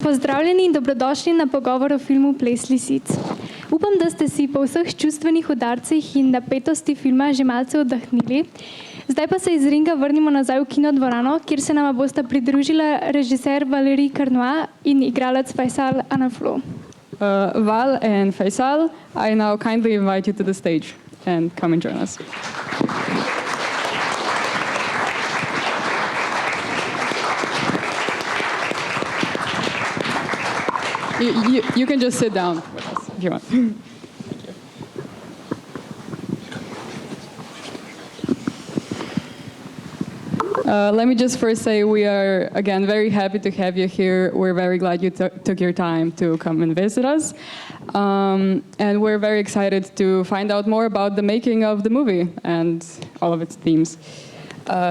Pozdravljeni in dobrodošli na pogovor o filmu Ples lisic. Upam, da ste si po vseh čustvenih udarcih in napetosti filma že malce oddahnili. Zdaj pa se iz ringa vrnimo nazaj v Kinodvorano, kjer se nama bosta pridružila režiser Valéry Carnoy in igralec Fayçal Anaflous. Val and Fayçal, I now kindly invite you to the stage and come and join us. You can just sit down with us if you want. Let me just first say we are, again, very happy to have you here. We're very glad you took your time to come and visit us. And we're very excited to find out more about the making of the movie and all of its themes.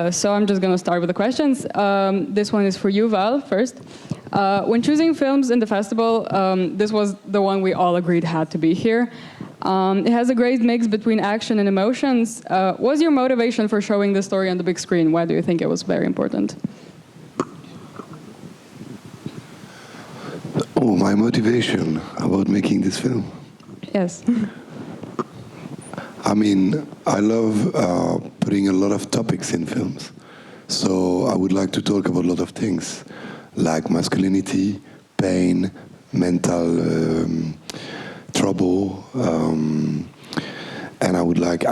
So I'm just going to start with the questions. This one is for you, Val, first. When choosing films in the festival, this was the one we all agreed had to be here. It has a great mix between action and emotions. What was your motivation for showing the story on the big screen? Why do you think it was very important? Oh, my motivation about making this film? Yes. I mean, I love putting a lot of topics in films. So I would like to talk about a lot of things, like masculinity, pain, mental trouble, and I would like,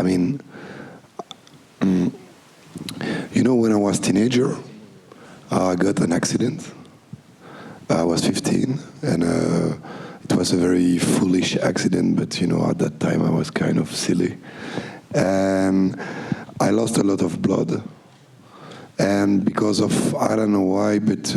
you know, when I was a teenager, I got an accident. I was 15, and it was a very foolish accident, but you know, at that time I was kind of silly. And I lost a lot of blood. And because of, I don't know why, but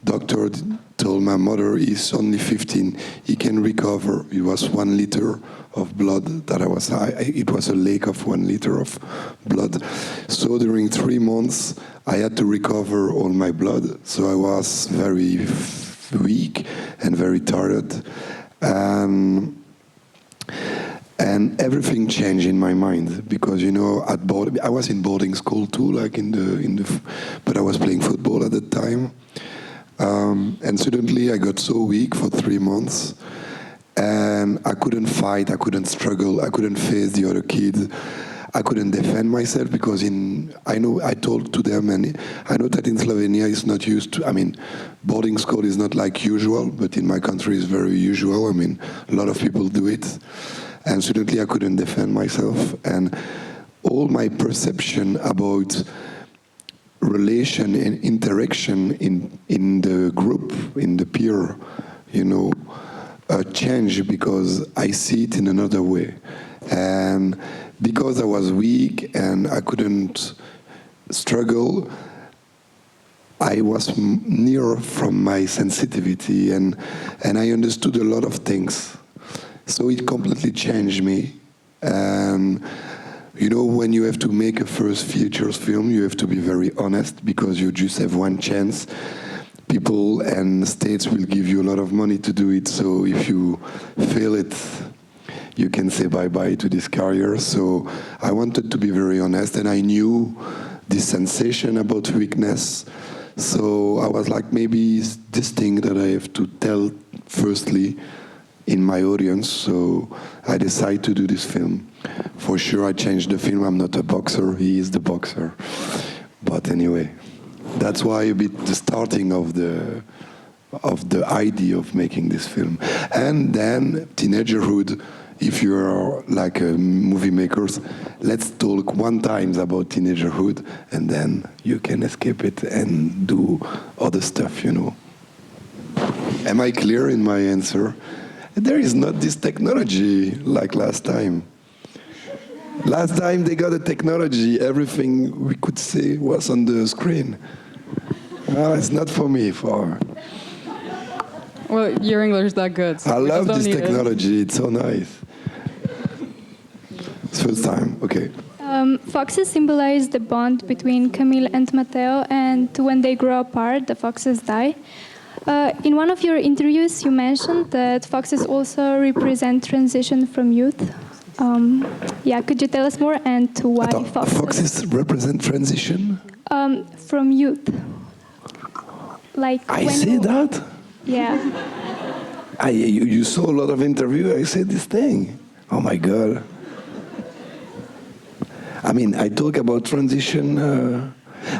doctor told my mother he's only 15, he can recover. It was 1 liter of blood that it was a lake of 1 liter of blood. So during 3 months, I had to recover all my blood. So I was very weak and very tired. And everything changed in my mind because, you know, I was in boarding school too, like but I was playing football at that time. And suddenly I got so weak for 3 months, and I couldn't fight, I couldn't struggle, I couldn't face the other kids. I couldn't defend myself because I told to them, and I know that in Slovenia it's not used to, boarding school is not like usual, but in my country it's very usual. A lot of people do it. And suddenly I couldn't defend myself, and all my perception about relation and interaction in the group, in the peer, you know, changed because I see it in another way. And because I was weak and I couldn't struggle, I was near from my sensitivity, and I understood a lot of things. So it completely changed me. And you know, when you have to make a first feature film, you have to be very honest because you just have one chance. People and states will give you a lot of money to do it. So if you fail it, you can say bye-bye to this career. So I wanted to be very honest, and I knew this sensation about weakness. So I was like, maybe it's this thing that I have to tell firstly in my audience, so I decided to do this film. For sure I changed the film, I'm not a boxer, he is the boxer. But anyway, that's why a bit the starting of the idea of making this film. And then teenagerhood, if you're like a movie makers, let's talk 1 time about teenagerhood, and then you can escape it and do other stuff, you know. Am I clear in my answer? There is not this technology like last time. Last time they got a technology, everything we could say was on the screen. It's not for me. Well, your English is that good. So I love this technology, it's so nice. It's first time, okay. Foxes symbolize the bond between Camille and Matteo, and when they grow apart, the foxes die. In one of your interviews, you mentioned that foxes also represent transition from youth. Could you tell us more, and to why foxes represent transition? From youth. Like I say that? Yeah. You saw a lot of interviews. I said this thing. Oh my God. I mean, I talk about transition.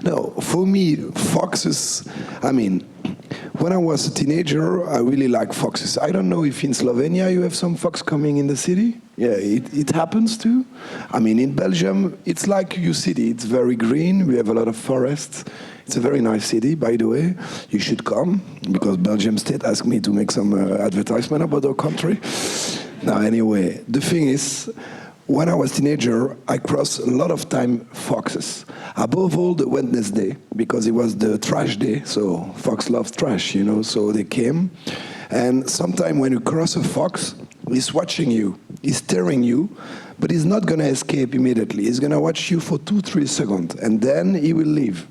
No, for me, foxes. I mean, when I was a teenager, I really liked foxes. I don't know if in Slovenia you have some fox coming in the city. Yeah, it happens too. I mean, in Belgium, it's like your city. It's very green. We have a lot of forests. It's a very nice city, by the way. You should come, because Belgium State asked me to make some advertisement about our country. Now, anyway, the thing is, when I was a teenager, I crossed a lot of time foxes. Above all, the Wednesday, because it was the trash day, so fox loves trash, you know, so they came. And sometime when you cross a fox, he's watching you, he's staring you, but he's not gonna escape immediately. He's gonna watch you for 2-3 seconds, and then he will leave.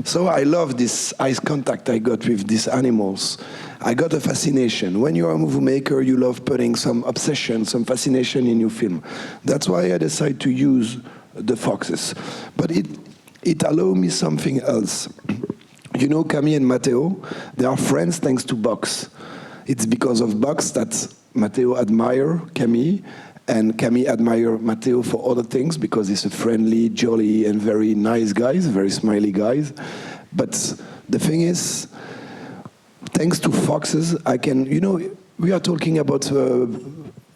So I love this eye contact I got with these animals. I got a fascination. When you're a movie maker, you love putting some obsession, some fascination in your film. That's why I decided to use the foxes. But it allowed me something else. You know, Camille and Matteo, they are friends thanks to Box. It's because of Box that Matteo admire Camille, and Camille admire Matteo for other things because he's a friendly, jolly, and very nice guy, very smiley guy. But the thing is, thanks to foxes, I can, you know, we are talking about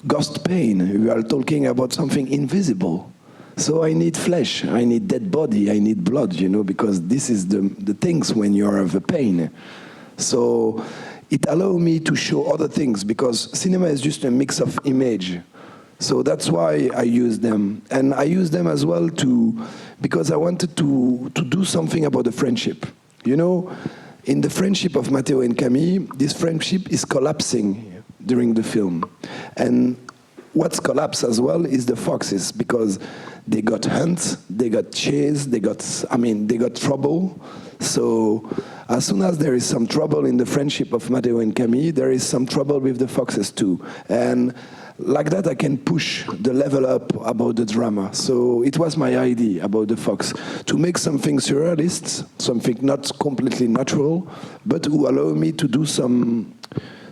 ghost pain. We are talking about something invisible. So I need flesh, I need dead body, I need blood, you know, because this is the things when you have a pain. So it allowed me to show other things, because cinema is just a mix of image. So that's why I use them. And I use them as well because I wanted to do something about the friendship. You know, in the friendship of Matteo and Camille, this friendship is collapsing during the film. And what's collapsed as well is the foxes, because they got hunted, they got chased, they got trouble. So as soon as there is some trouble in the friendship of Matteo and Camille, there is some trouble with the foxes too. And like that, I can push the level up about the drama. So it was my idea about the fox, to make something surrealist, something not completely natural, but who allow me to do some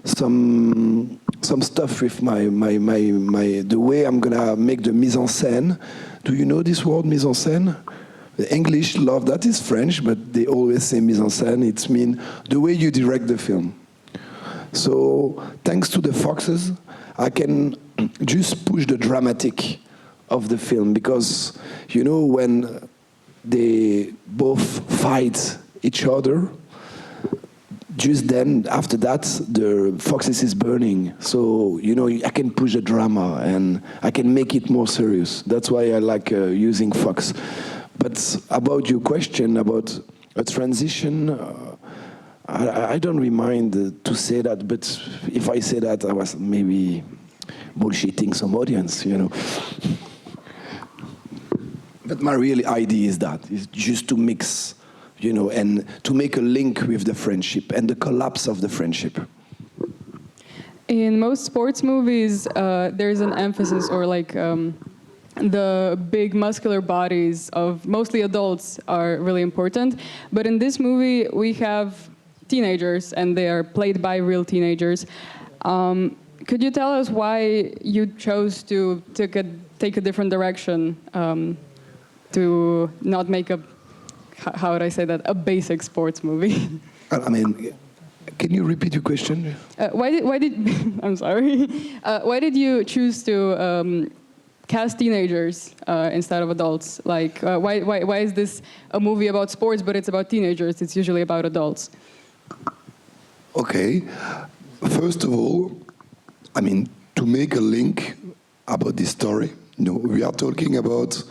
stuff with the way I'm gonna make the mise en scène. Do you know this word, mise en scène? The English love that. It's French, but they always say mise en scène. It means the way you direct the film. So thanks to the foxes, I can just push the dramatic of the film, because, you know, when they both fight each other, just then, after that, the foxes is burning. So, you know, I can push the drama and I can make it more serious. That's why I like using fox. But about your question about a transition, I don't remind to say that, but if I say that, I was maybe bullshitting some audience, you know. But my real idea is just to mix, you know, and to make a link with the friendship and the collapse of the friendship. In most sports movies, there's an emphasis, or like the big muscular bodies of mostly adults are really important. But in this movie, we have teenagers, and they are played by real teenagers. Could you tell us why you chose to take a different direction, to not make how would I say that, a basic sports movie? I mean, can you repeat your question? Why did I'm sorry. Why did you choose to cast teenagers instead of adults? Like, why is this a movie about sports, but it's about teenagers? It's usually about adults. Okay. First of all, I mean, to make a link about this story, you know, we are talking about,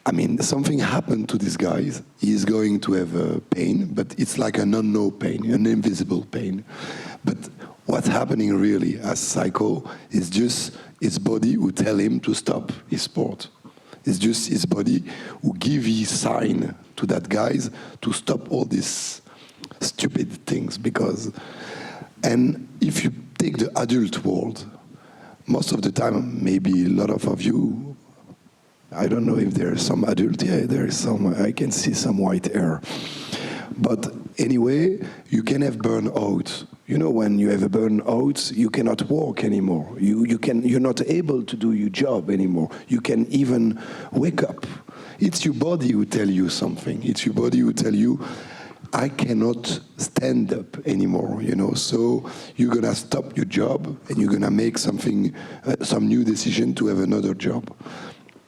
I mean, something happened to this guy. He is going to have pain, but it's like an unknown pain, an invisible pain. But what's happening really as psycho is just his body who tell him to stop his sport. It's just his body who give his sign to that guy to stop all these stupid things. And if you take the adult world, most of the time, maybe a lot of you, I don't know if there is some adult, yeah, there is some, I can see some white hair. But anyway, you can have burnout. You know, when you have a burnout, you cannot walk anymore. You're not able to do your job anymore. You can even wake up. It's your body who tell you something. It's your body who tell you, I cannot stand up anymore, you know. So you're gonna stop your job and you're gonna make something, some new decision to have another job.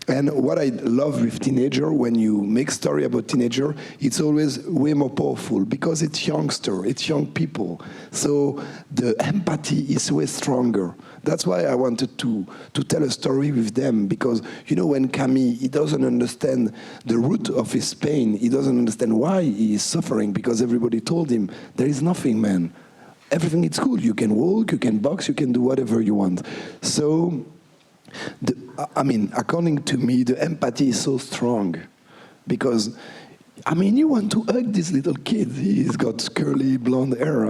And what I love with teenager, when you make story about teenager, it's always way more powerful because it's youngster, it's young people. So the empathy is way stronger. That's why I wanted to tell a story with them, because, you know, when Camille, he doesn't understand the root of his pain, he doesn't understand why he is suffering, because everybody told him, there is nothing, man. Everything is cool. You can walk, you can box, you can do whatever you want. So, according to me, the empathy is so strong, because, you want to hug this little kid. He's got curly blonde hair.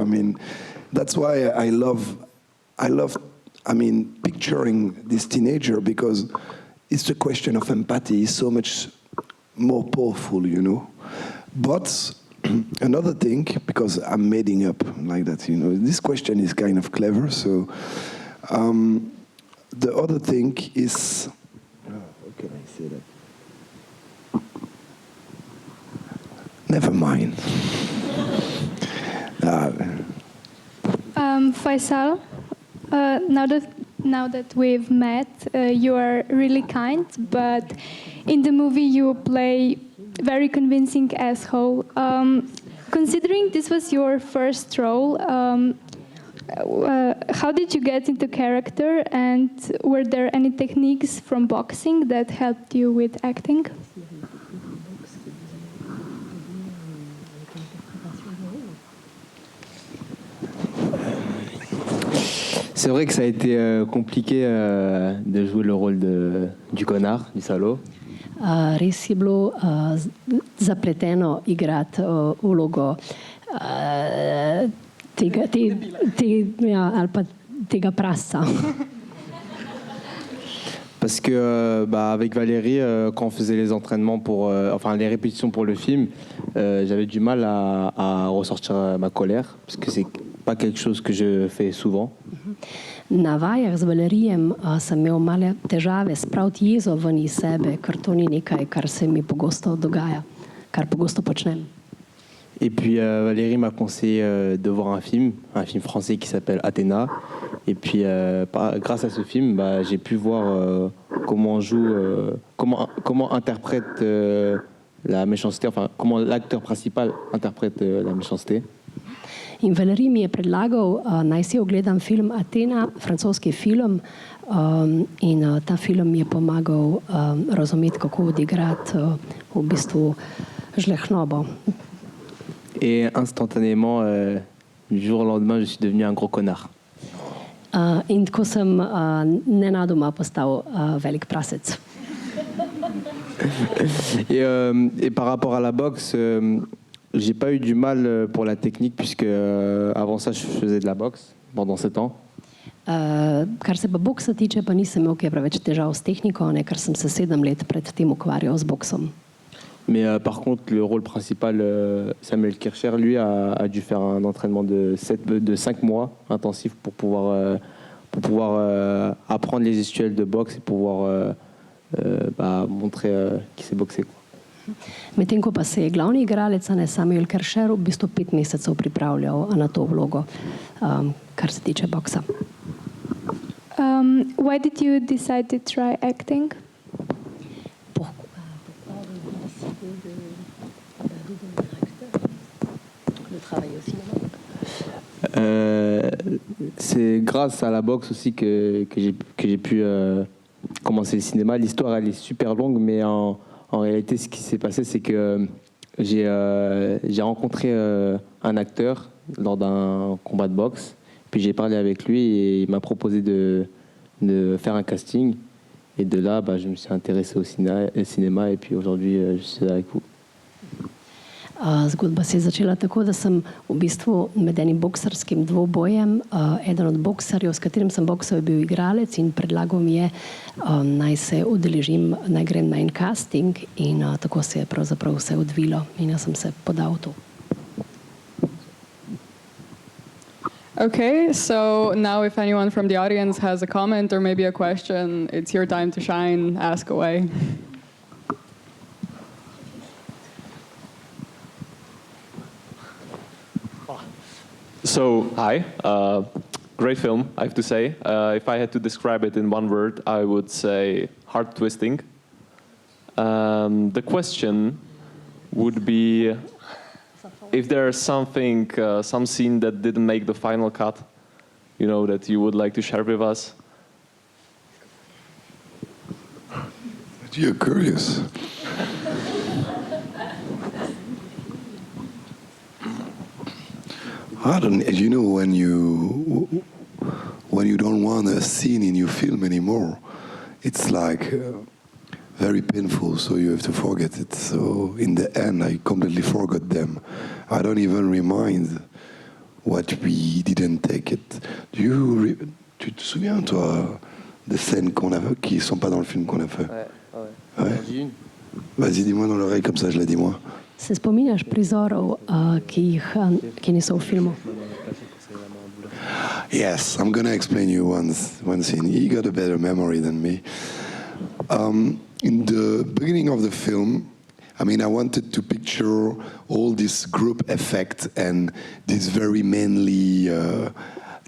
That's why I love, picturing this teenager, because it's the question of empathy is so much more powerful, you know. But another thing, because I'm making up like that, you know, this question is kind of clever, so. The other thing is, how can I say that? Never mind. Fayçal, now that we've met, you are really kind, but in the movie you play very convincing asshole. Considering this was your first role, how did you get into character, and were there any techniques from boxing that helped you with acting? C'est vrai que ça a été compliqué de jouer le rôle du connard, du salaud. Res je bilo zapleteno igrati vlogo tega prasca. Parce que avec Valéry, quand on faisait les entraînements les répétitions pour le film, j'avais du mal à ressortir ma colère, parce que c'est pas quelque chose que je fais souvent. Na vajah z Valéryjem sem imel male težave spraviti jezo ven iz sebe, ker to ni nekaj, kar se mi pogosto dogaja, kar pogosto počnem. Et puis Valéry m'a conseillé de voir un film français qui s'appelle Athéna. Et puis grâce à ce film, j'ai pu voir comment on joue, comment interprète la méchanceté, enfin comment l'acteur principal interprète la méchanceté. In Valéry mi je predlagal, naj si ogledam film Atena, francoski film, in ta film mi je pomagal razumeti, kako odigrati v bistvu žlehnobo. Et instantanément, du jour au lendemain, je suis devenu un gros connard. In tako sem nenadoma postal velik prasec. Et par rapport à la boxe, j'ai pas eu du mal pour la technique, puisque avant ça, je faisais de la boxe pendant 7 ans. Kar se pa boksa tiče, pa nisem imel kaj preveč težav s tehniko, ker sem se 7 let pred tem ukvarjal z boksom. Mais par contre, le rôle principal, Samuel Kircher, lui, a dû faire un entraînement de 5 mois intensif pour pouvoir apprendre les gestuels de boxe et pouvoir montrer qu'il sait boxer, quoi. Medtem ko pa se je glavni igralec Samuel Kircher v bistvu 5 mesecev pripravljal na to vlogo, kar se tiče boksa. Why did you decide to try acting? C'est grâce à la boxe aussi que j'ai pu commencer le cinéma. L'histoire, elle est super longue, mais en réalité, ce qui s'est passé, c'est que j'ai rencontré un acteur lors d'un combat de boxe. Puis j'ai parlé avec lui et il m'a proposé de faire un casting. Et de là, je me suis intéressé au cinéma et puis aujourd'hui, je suis avec vous. Zgodba se je začela tako, da sem v bistvu med enim boksarskim dvobojem, eden od boksarjev, s katerim sem boksal, je bil igralec in predlagal mi je, naj se udeležim, naj grem na en casting, in tako se je pravzaprav vse odvilo in jaz sem se podal v to. Okay, so now if anyone from the audience has a comment or maybe a question, it's your time to shine, ask away. So, hi. Great film, I have to say. If I had to describe it in one word, I would say heart-twisting. The question would be if there's something, some scene that didn't make the final cut, you know, that you would like to share with us. You're curious. I don't. You know, when you don't want a scene in your film anymore, it's like very painful. So you have to forget it. So in the end, I completely forgot them. I don't even remind what we didn't take it. Tu te souviens toi des scènes qui sont pas dans le film qu'on a fait? Ouais. Vas-y, dis-moi dans l'oreille comme ça, je la dis moi. Se spominjaš prizorov, ki niso v filmu? Yes, I'm going to explain you one scene. He got a better memory than me. In the beginning of the film, I mean, I wanted to picture all this group effect and these very manly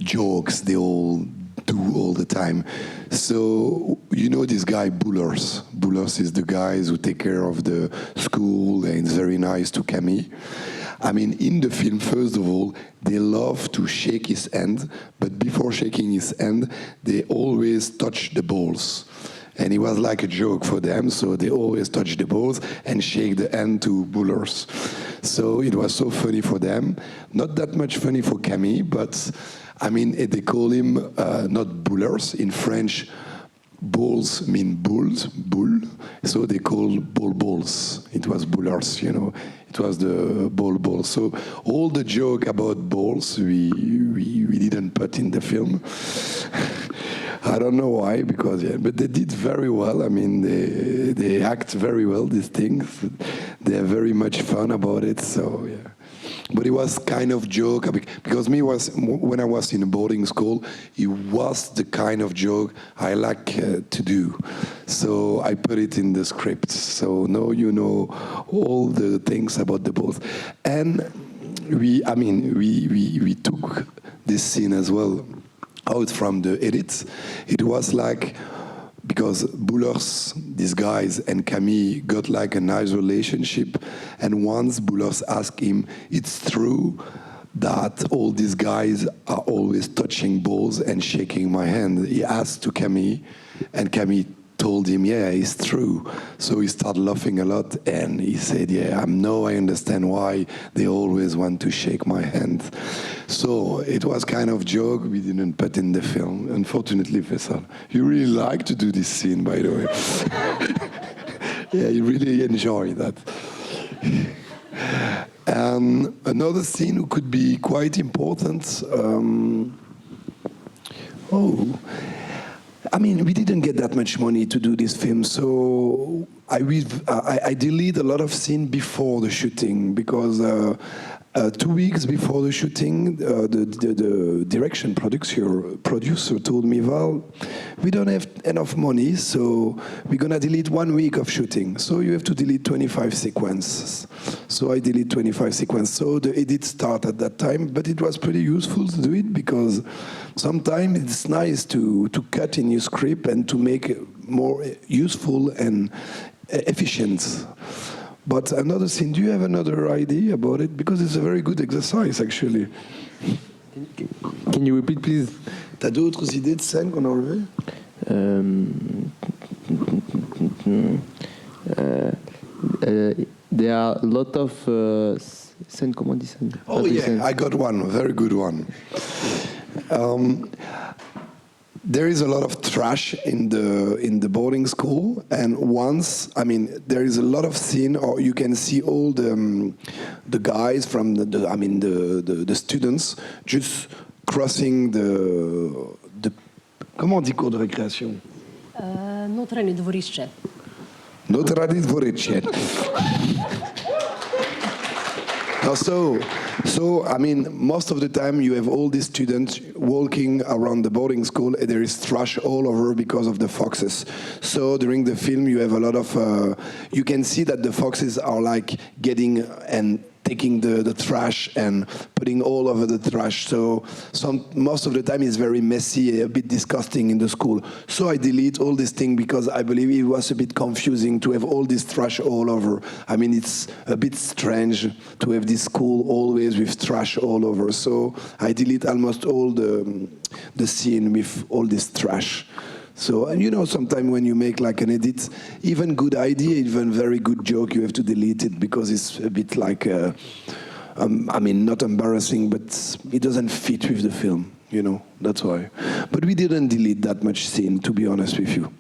jokes they all do all the time. So, you know this guy, Bullers. Bullers is the guys who take care of the school and it's very nice to Camille. I mean, in the film, first of all, they love to shake his hand, but before shaking his hand, they always touch the balls. And it was like a joke for them, so they always touch the balls and shake the hand to Bullers. So it was so funny for them. Not that much funny for Camille, but I mean, they call him not Bullers. In French, balls mean bulls, bull. So they call balls. It was Bullers, you know. It was the ball. So all the joke about balls we didn't put in the film. I don't know why, because but they did very well. I mean, they act very well, these things. They have very much fun about it, so yeah. But it was kind of joke, because when I was in a boarding school, it was the kind of joke I like to do. So I put it in the script. So now you know all the things about the balls. And we took this scene as well out from the edits. It was like, because Bullers, these guys, and Camille got like a nice relationship, and once Bullers asked him, it's true that all these guys are always touching balls and shaking my hand. He asked to Camille, and Camille told him, yeah, it's true. So he started laughing a lot, and he said, yeah, I understand why they always want to shake my hand. So it was kind of joke we didn't put in the film, unfortunately, Fayçal. You really like to do this scene, by the way. Yeah, you really enjoy that. And another scene could be quite important. I mean, we didn't get that much money to do this film, so I deleted a lot of scenes before the shooting, because 2 weeks before the shooting, the direction producer told me, Val, we don't have enough money, so we're going to delete 1 week of shooting. So you have to delete 25 sequences. So I deleted 25 sequences. So the edit started at that time, but it was pretty useful to do it, because sometimes it's nice to cut in your script and to make it more useful and efficient. But another scene, do you have another idea about it? Because it's a very good exercise, actually. Can you repeat, please? T'as d'autres idées de scènes qu'on a enlevées? There are a lot of scènes, comment on dit scènes? Oh yeah, I got one, a very good one. There is a lot of trash in the boarding school, and once, I mean, there is a lot of scene, or you can see all the guys from the students just crossing the comment on dit cours de récréation? Notranje dvorišče. Notranje dvorišče. So So, I mean, most of the time you have all these students walking around the boarding school and there is trash all over because of the foxes. So during the film you have a lot of, you can see that the foxes are like getting and taking the trash and putting all over the trash. So most of the time it's very messy, a bit disgusting in the school. So I delete all this thing because I believe it was a bit confusing to have all this trash all over. I mean, it's a bit strange to have this school always with trash all over. So I delete almost all the scene with all this trash. So, and you know, sometimes when you make like an edit, even good idea, even very good joke, you have to delete it because it's a bit like, I mean, not embarrassing, but it doesn't fit with the film, you know, that's why. But we didn't delete that much scene, to be honest with you.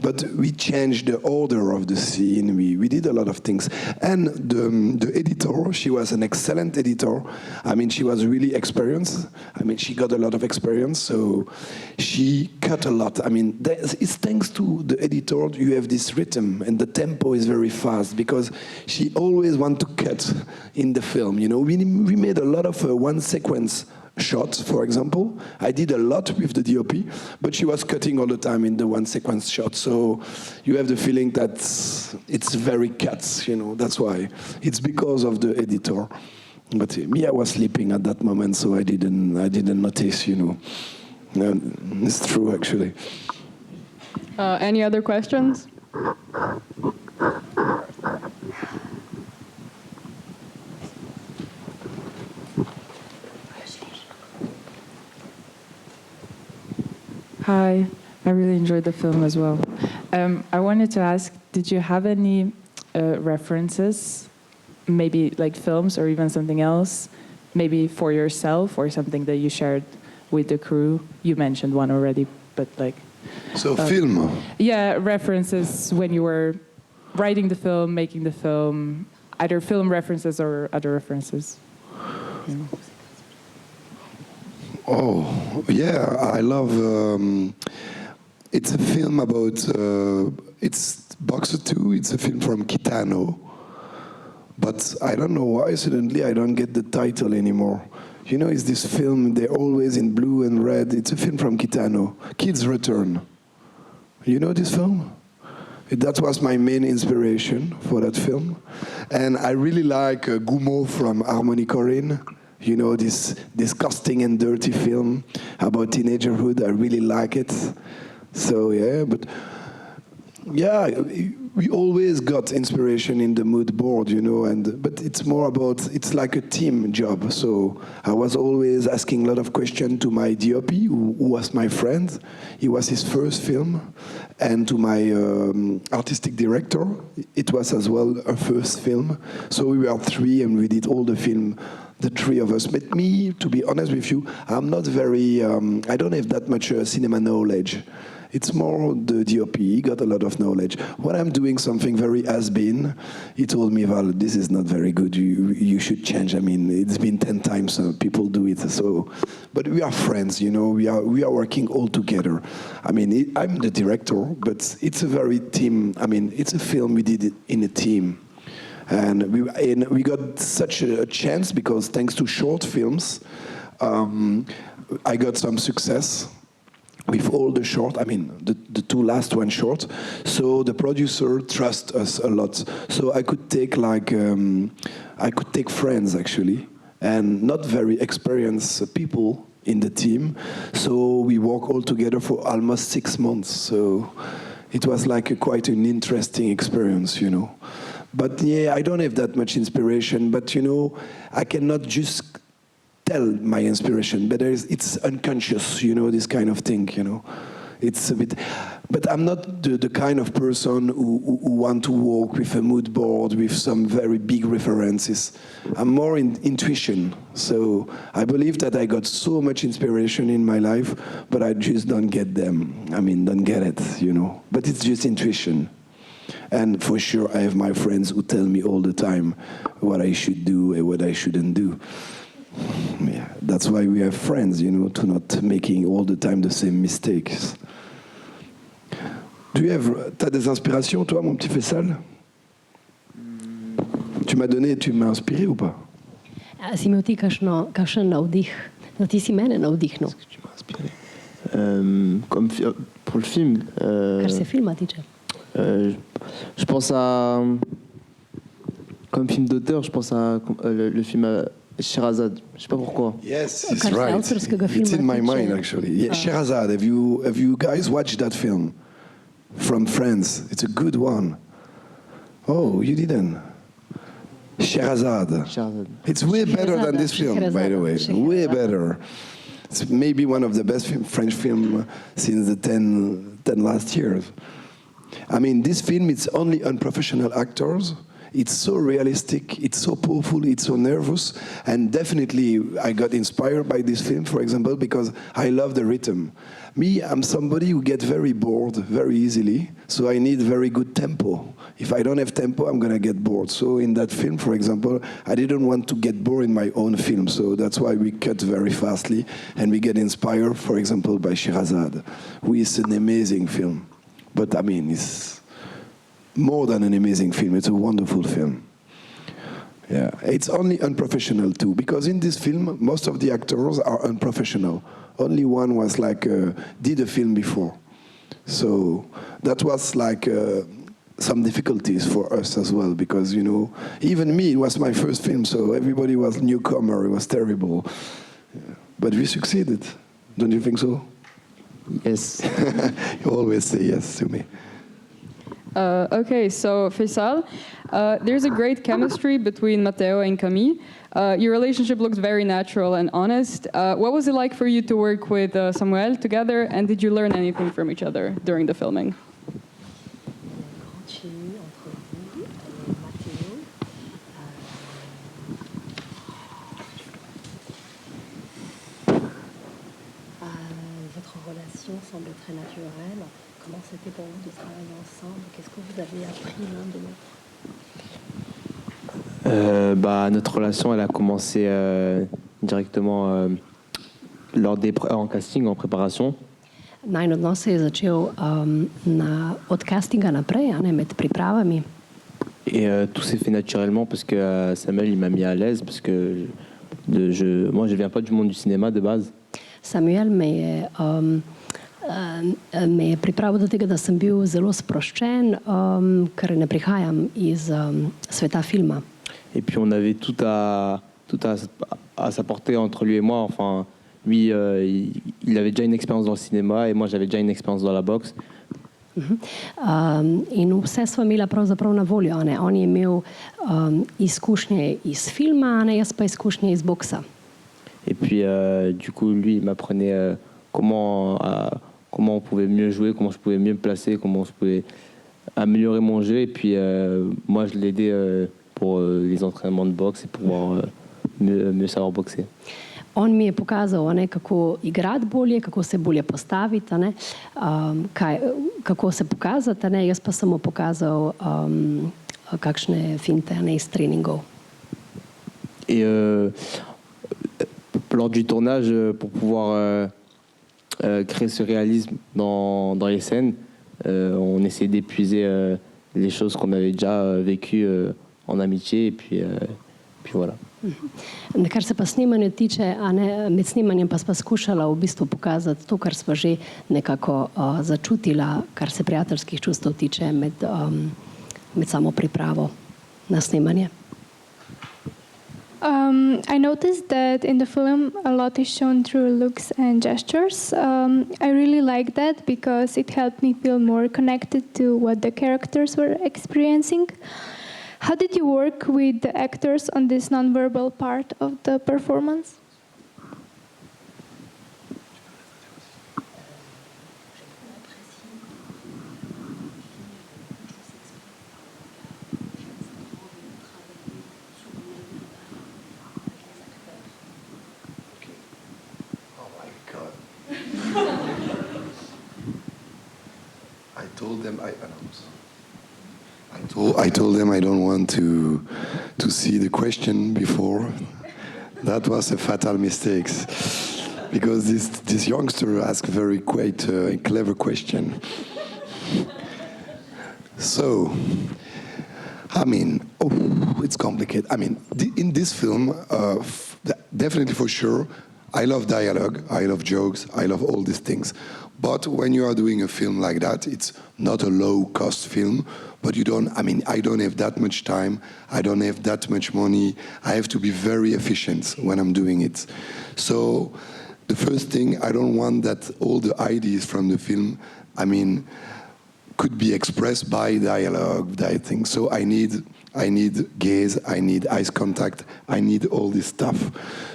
But we changed the order of the scene, we did a lot of things. And the editor, she was an excellent editor. I mean, she was really experienced. I mean, she got a lot of experience, so she cut a lot. I mean, it's thanks to the editor you have this rhythm, and the tempo is very fast, because she always wants to cut in the film, you know. We made a lot of one sequence shot, for example. I did a lot with the DOP, but she was cutting all the time in the one sequence shot. So you have the feeling that it's very cut, you know, that's why. It's because of the editor. But me, I was sleeping at that moment, so I didn't notice, you know. It's true, actually. Any other questions? Hi, I really enjoyed the film as well. I wanted to ask, did you have any references, maybe like films or even something else, maybe for yourself or something that you shared with the crew? You mentioned one already, but like... So film? Yeah, references when you were writing the film, making the film, either film references or other references. You know. Oh, yeah, I love, it's a film about, it's Boxer 2, it's a film from Kitano, but I don't know why suddenly I don't get the title anymore. You know, it's this film, they're always in blue and red, it's a film from Kitano, Kids Return. You know this film? That was my main inspiration for that film. And I really like Gumo from Harmony Korine. You know, this disgusting and dirty film about teenagerhood. I really like it. So, yeah, but yeah, we always got inspiration in the mood board, you know, but it's more about, it's like a team job. So I was always asking a lot of questions to my DOP, who was my friend. It was his first film. And to my artistic director, it was as well a first film. So we were three and we did all the film, the three of us. But me, to be honest with you, I'm not very, I don't have that much cinema knowledge. It's more the DOP, he got a lot of knowledge. When I'm doing something very has-been, he told me, Val, this is not very good, you should change. I mean, it's been 10 times people do it, so. But we are friends, you know, we are working all together. I mean, I'm the director, but it's a very team, I mean, it's a film we did it in a team. And we got such a chance because thanks to short films, I got some success with all the short, I mean, the two last one short. So the producer trusts us a lot. So I could take like, I could take friends actually, and not very experienced people in the team. So we work all together for almost 6 months. So it was like quite an interesting experience, you know. But yeah, I don't have that much inspiration, but you know, I cannot just tell my inspiration, but it's unconscious, you know, this kind of thing, you know. It's a bit, but I'm not the kind of person who want to work with a mood board with some very big references. I'm more in intuition. So I believe that I got so much inspiration in my life, but I just don't get them. I mean, don't get it, you know. But it's just intuition. And for sure, I have my friends who tell me all the time what I should do and what I shouldn't do. Yeah, that's why we have friends, you know, to not making all the time the same mistakes. T'as des inspirations, toi, mon petit Fayçal? Tu m'as inspiré ou pas? A si imel ti kakšen navdih? No, ti si mene navdihnil, Tu m'as inspiré. Pour le film, kar se filma tiče. je pense à. Comme film d'auteur, je pense à le film Sherazade. Je sais pas pourquoi. Yes, it's Kar se right. avtorskega It's filma in my tiče. mind actually. Yeah, Sherazade. Have you guys watched that film from France? It's a good one. Oh, you didn't. Sherazade. Sherazade. It's way better than this film, by the way. Sherazade. Way better. It's maybe one of the best French films since the 10 last years. I mean, this film, it's only unprofessional actors. It's so realistic, it's so powerful, it's so nervous, and definitely I got inspired by this film, for example, because I love the rhythm. Me, I'm somebody who gets very bored very easily, so I need very good tempo. If I don't have tempo, I'm gonna get bored. So in that film, for example, I didn't want to get bored in my own film, so that's why we cut very fastly, and we get inspired, for example, by Sherazade, who is an amazing film. But I mean, it's more than an amazing film, it's a wonderful film. Yeah, it's only unprofessional too, because in this film, most of the actors are unprofessional. Only one was like, did a film before. So that was like some difficulties for us as well, because, you know, even me, it was my first film, so everybody was newcomer, it was terrible. Yeah. But we succeeded, don't you think so? Yes. You always say yes to me. Okay, so Fayçal, there's a great chemistry between Matteo and Camille. Your relationship looks very natural and honest. What was it like for you to work with Samuel together, and did you learn anything from each other during the filming? Votre relation semble très naturelle. Comment c'était pour vous de travailler ensemble? Qu'est-ce que vous avez appris l'un de l'autre? Notre relation, elle a commencé directement lors en casting, en préparation. Najin odnos se je začel od castinga naprej, a ne, med pripravami. Et tout s'est fait naturellement parce que Samuel, il m'a mis à l'aise parce que moi, je viens pas du monde du cinéma de base. Samuel me je pripravil do tega, da sem bil zelo sproščen, ker ne prihajam iz sveta filma. Et puis on avait tout à s'apporter entre lui et moi. Enfin, lui, il avait déjà une expérience dans le cinéma et moi j'avais déjà une expérience dans la boxe. In vse sva imela pravzaprav na voljo. A ne? On je imel izkušnje iz filma, a ne? Jaz pa izkušnje iz boksa. Et puis du coup, lui, il m'apprenait comment on pouvait mieux jouer, comment je pouvais mieux me placer, comment je pouvais améliorer mon jeu. Et puis moi, je l'aidais pour les entraînements de boxe et pouvoir mieux savoir boxer. On mi je pokazal, a ne, kako igrati bolje, kako se bolje postaviti, a ne, kako se pokazati, a ne, jaz pa sem mu pokazal kakšne finte, a ne, iz treningov. Et lors du tournage, pour pouvoir créer ce réalisme dans les scènes, on essayait d'épuiser les choses qu'on avait déjà vécues en amitié, et puis voilà. Kar se pa snemanja tiče, a ne, med snemanjem pa sva skušala v bistvu pokazati to, kar sva že nekako začutila, kar se prijateljskih čustev tiče med samo pripravo na snemanje. I noticed that in the film a lot is shown through looks and gestures. I really like that because it helped me feel more connected to what the characters were experiencing. How did you work with the actors on this non-verbal part of the performance? I told them I don't want to see the question before. That was a fatal mistake, because this youngster asked very quite clever question. So, I mean, it's complicated. I mean, in this film, definitely for sure, I love dialogue, I love jokes, I love all these things. But when you are doing a film like that, it's not a low-cost film, but I don't have that much time, I don't have that much money, I have to be very efficient when I'm doing it. So the first thing, I don't want that all the ideas from the film, could be expressed by dialogue, that thing. So I need gaze, I need eyes contact, I need all this stuff.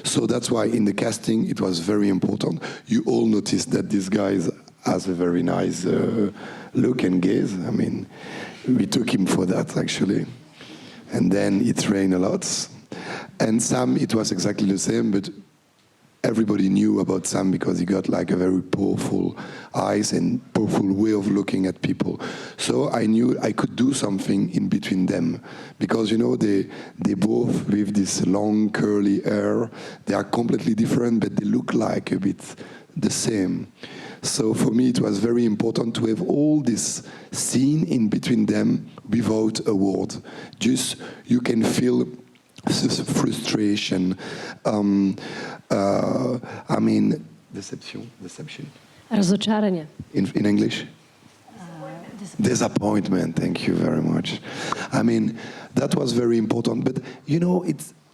So that's why in the casting it was very important. You all noticed that this guy has a very nice look and gaze. We took him for that actually. And then it rained a lot. And Sam, it was exactly the same, but everybody knew about Sam because he got like a very powerful eyes and powerful way of looking at people. So I knew I could do something in between them because, they both with this long curly hair, they are completely different, but they look like a bit the same. So for me, it was very important to have all this scene in between them without a word. Just you can feel frustration, deception. Razočaranje. In English? Disappointment, thank you very much. That was very important, but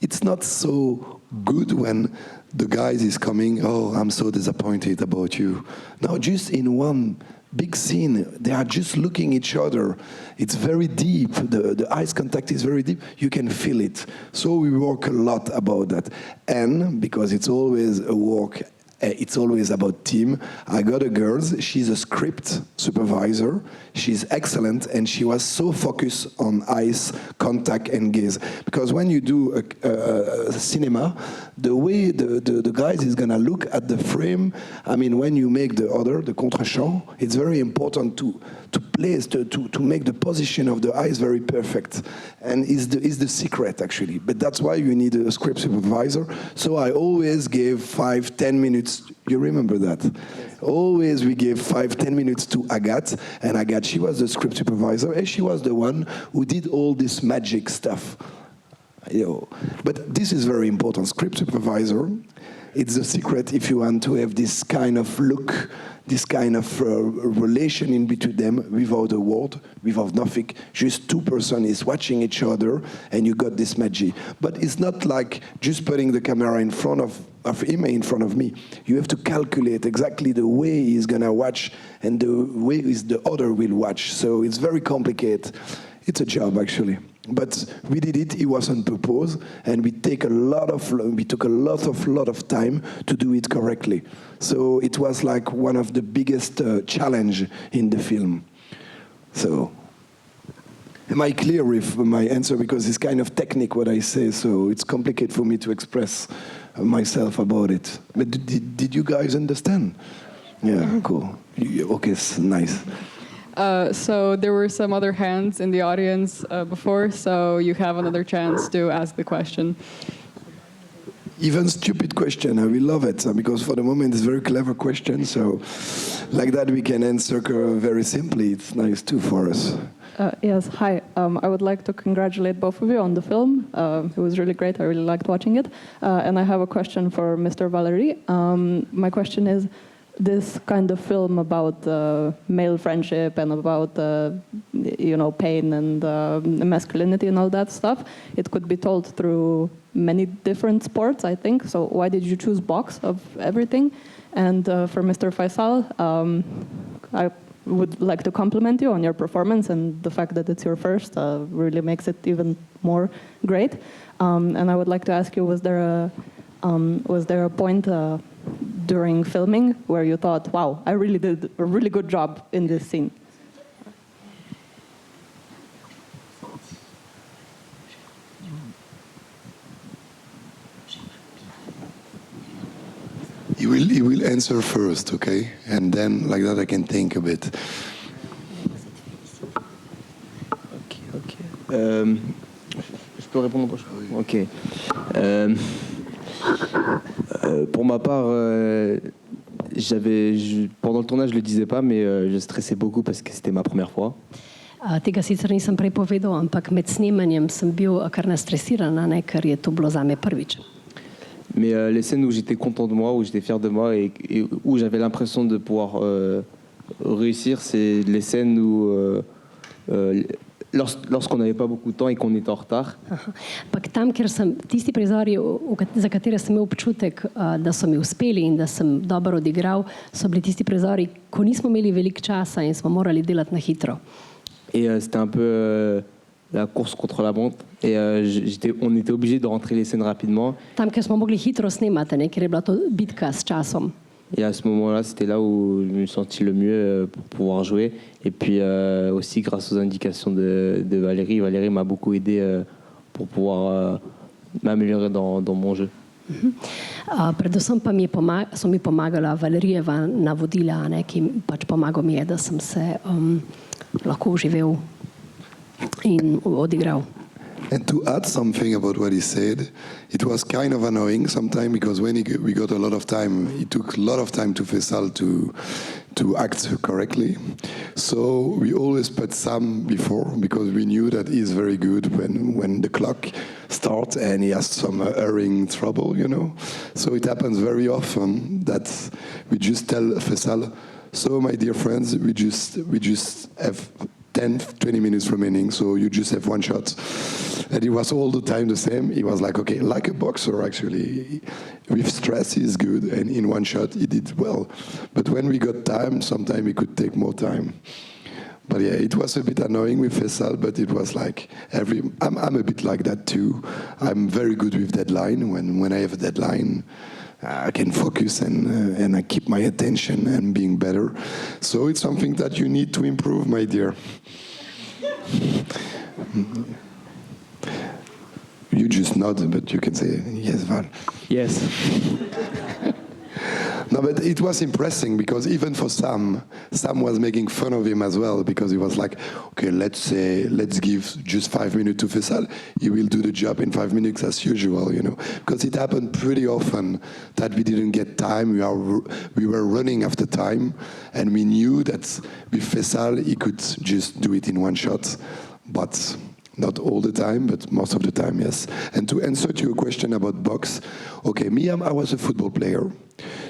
it's not so good when the guy is coming, oh, I'm so disappointed about you. No, just in one big scene, they are just looking each other. It's very deep, the eyes contact is very deep, you can feel it. So we work a lot about that. And because it's always a work, it's always about team, I got a girl, she's a script supervisor, she's excellent, and she was so focused on eyes contact and gaze. Because when you do a cinema, the way the guys is gonna look at the frame, when you make the contre-champ, it's very important to place, to make the position of the eyes very perfect. And is the secret actually. But that's why you need a script supervisor. So I always gave 5-10 minutes. You remember that? Yes. Always we gave 5-10 minutes to Agathe, and Agathe, she was the script supervisor, and she was the one who did all this magic stuff. But this is very important. Script supervisor, it's the secret if you want to have this kind of look, this kind of relation in between them without a word, without nothing. Just two persons is watching each other and you got this magic. But it's not like just putting the camera in front of him in front of me. You have to calculate exactly the way he's gonna watch and the way the other will watch. So it's very complicated. It's a job actually. But we did it, it was on purpose, and we took a lot of time to do it correctly. So it was like one of the biggest challenge in the film. So, am I clear with my answer? Because it's kind of technique what I say, so it's complicated for me to express myself about it. But did you guys understand? Yeah, cool. Okay, nice. So there were some other hands in the audience before, so you have another chance to ask the question. Even stupid question, I will love it, because for the moment it's a very clever question, so like that we can answer very simply. It's nice too for us. Yes, hi. I would like to congratulate both of you on the film. It was really great, I really liked watching it. And I have a question for Mr. Valéry. My question is, this kind of film about male friendship and about pain and masculinity and all that stuff, it could be told through many different sports, I think. So why did you choose box of everything? And for Mr. Fayçal, I would like to compliment you on your performance, and the fact that it's your first really makes it even more great. And I would like to ask you, was there a point during filming where you thought, wow, I really did a really good job in this scene? He will answer first, okay? And then, like that, I can think a bit. Ok. Je peux répondre aux prochaines? Ok. Pour ma part, pendant le tournage, je le disais pas, mais je stressais beaucoup parce que c'était ma première fois. Tega sicer nisem prej povedal, ampak med snemanjem sem bil kar nastresirana, ker je to bilo zame prvič. Mais les scènes où j'étais content de moi, où j'étais fier de moi et où j'avais l'impression de pouvoir réussir, c'est les scènes où lorsqu'on n'avait pas beaucoup de temps et qu'on était en retard. Ampak tam, kjer sem tisti prizori, za katere sem imel občutek, da so mi uspeli in da sem dobro odigral, so bili tisti prizori, ko nismo imeli veliko časa in smo morali delati na hitro. Et c'était un peu la course contre la montre. Et on était obligé de rentrer les scènes rapidement. Tam, kjer smo mogli hitro snemati, ker je bila to bitka s časom. Et à ce moment-là, c'était là où je me suis senti le mieux pour pouvoir jouer. Et puis aussi grâce aux indications de Valéry. Valéry m'a beaucoup aidé pour pouvoir m'améliorer dans mon jeu. Predvsem pa so mi pomagala Valéryjeva navodila, ki pač pomagal mi je, da sem se lahko uživel in odigral. And to add something about what he said, it was kind of annoying sometimes because when we got a lot of time, it took a lot of time to Fayçal to act correctly. So we always put Sam before because we knew that he's very good when the clock starts and he has some hearing trouble, you know. So it happens very often that we just tell Fayçal, so my dear friends, we just have 10-20 minutes remaining, so you just have one shot. And it was all the time the same. He was like, okay, like a boxer actually. With stress he's good, and in one shot he did well. But when we got time, sometimes he could take more time. But yeah, it was a bit annoying with Fayçal, but it was like I'm a bit like that too. I'm very good with deadline. When I have a deadline, I can focus and I keep my attention and being better. So it's something that you need to improve, my dear. You just nod, but you can say, yes, Val. Yes. No, but it was impressive because even for Sam was making fun of him as well because he was like, okay, let's give just 5 minutes to Fayçal. He will do the job in 5 minutes as usual, you know. Because it happened pretty often that we didn't get time. We were running after time, and we knew that with Fayçal he could just do it in one shot, but not all the time, but most of the time, yes. And to answer to your question about box, okay, I was a football player.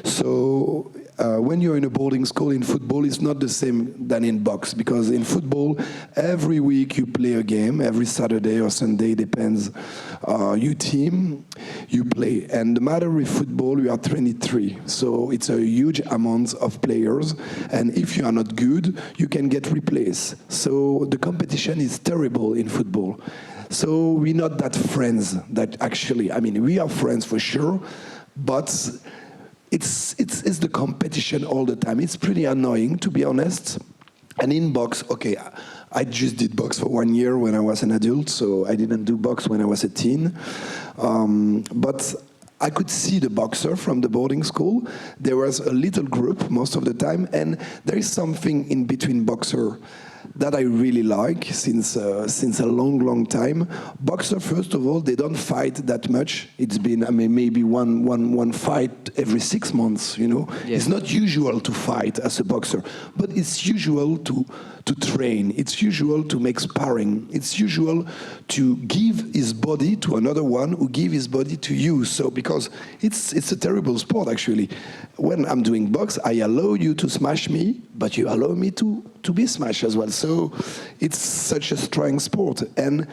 So when you're in a boarding school in football, it's not the same than in box, because in football, every week you play a game, every Saturday or Sunday, depends, you team, you play. And the matter with football, we are 23, so it's a huge amount of players, and if you are not good, you can get replaced. So the competition is terrible in football. So we're not that friends that actually, I mean, we are friends for sure, but it's the competition all the time. It's pretty annoying, to be honest. And in box, okay, I just did box for 1 year when I was an adult, so I didn't do box when I was a teen. But I could see the boxer from the boarding school. There was a little group most of the time, and there is something in between boxer that I really like since a long time. Boxer, first of all, they don't fight that much. It's been, I mean, maybe one fight every 6 months, you know. Yeah. It's not usual to fight as a boxer, but it's usual to train. It's usual to make sparring. It's usual to give his body to another one who give his body to you. So, because it's a terrible sport, actually. When I'm doing box, I allow you to smash me, but you allow me to be smashed as well. So it's such a strong sport. And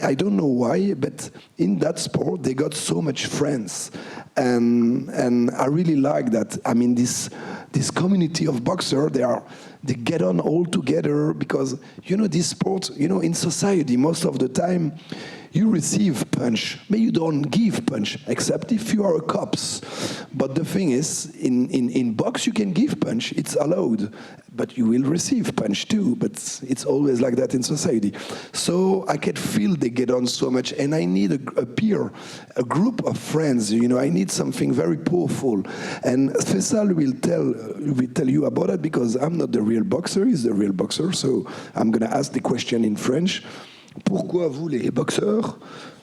I don't know why, but in that sport, they got so much friends. And I really like that. I mean, this community of boxers, they get on all together because, you know, this sport, you know, in society, most of the time, you receive punch, but you don't give punch, except if you are a cops. But the thing is, in box, you can give punch, it's allowed, but you will receive punch too, but it's always like that in society. So I can feel they get on so much, and I need a peer, a group of friends, you know, I need something very powerful. And Fayçal will tell you about it, because I'm not the real boxer, he's the real boxer, so I'm going to ask the question in French. Pourquoi vous, les boxeurs,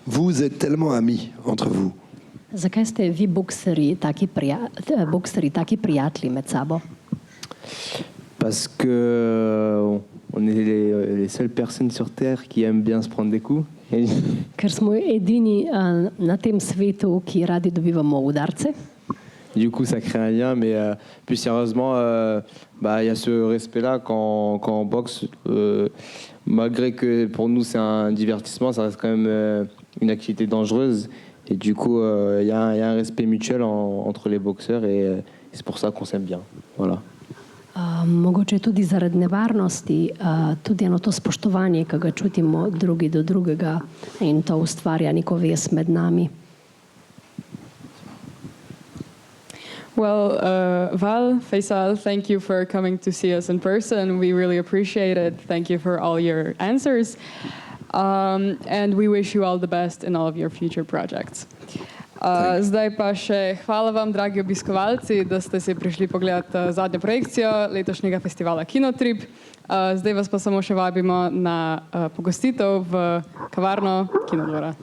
vous êtes tellement amis entre vous? Zakaj ste vi bokseri taki prijatelji med sabo? Parce que on est les seules personnes sur Terre qui aiment bien se prendre des coups. Ker smo edini na tem svetu, ki radi dobivamo udarce. Du coup, ça crée un lien, mais plus sérieusement, il y a ce respect-là quand on boxe. Malgré que pour nous, c'est un divertissement, ça reste quand même une activité dangereuse. Et du coup, il y a un respect mutuel entre les boxeurs et c'est pour ça qu'on s'aime bien. Voilà. Mogoče tudi zaradi nevarnosti, tudi eno to spoštovanje, ki ga čutimo drugi do drugega in to ustvarja neko vez med nami. Well, Val, Fayçal, thank you for coming to see us in person. We really appreciate it. Thank you for all your answers. And we wish you all the best in all of your future projects. Zdaj pa še hvala vam, dragi obiskovalci, da ste si prišli pogledati zadnjo projekcijo letošnjega festivala Kinotrip. Zdaj vas pa samo še vabimo na pogostitev v kavarno Kinodvora.